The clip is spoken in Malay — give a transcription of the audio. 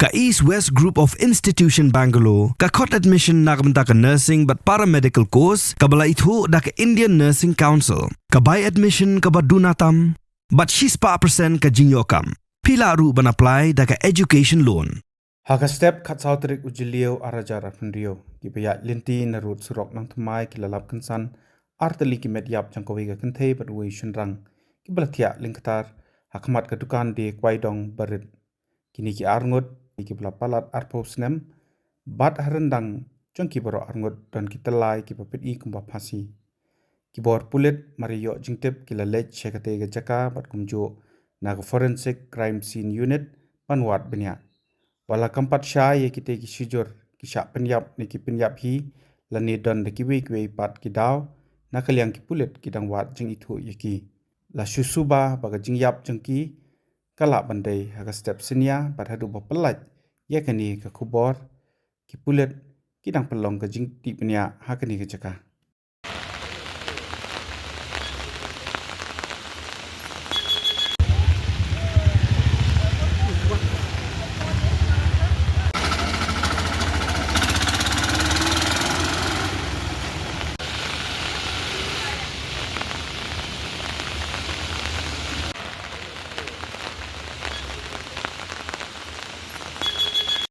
Ka East West Group of Institution Bangalore, ka khot admission nagamta ka nursing but paramedical course, ka bala ithu da ka Indian Nursing Council, ka buy admission ka badunatam, but she's pa percent ka jinyokam. Pila ru ban apply da ka education loan. Haka step kat sautrik ujilio arajar afnrio, kipaya linti na root surok Nongthymmai kilalap kansan, artali ki Metïap jangkawi ka kenthe badway Shillong kibala Thiah Lyngktar, Hakhmat ka Dukan de Kwai dong barit. Kini ki arngot ki bala palat arpo snem bat Ryndang jangki baro arngot dan ki Tyllai ki papit I kumba phasi. Ki bor pulit mariyo jingtip ki la lech shekate ga jaka bat kumjo na forensic crime scene unit panwat benya. Wala kampat sya ye kite ki Shijur ki syak Metïap ni ki Metïap hi lani don de ki wei pat ki daw na kaliang ki pulit ki dang wat jing itu ye ki la susuba baga jingyap jengki kala bandai haga step sinia bat hadu bapelaj ye kani ka kubor ki pulit ki dang pelong ka jing ti penya hakani ka jaka.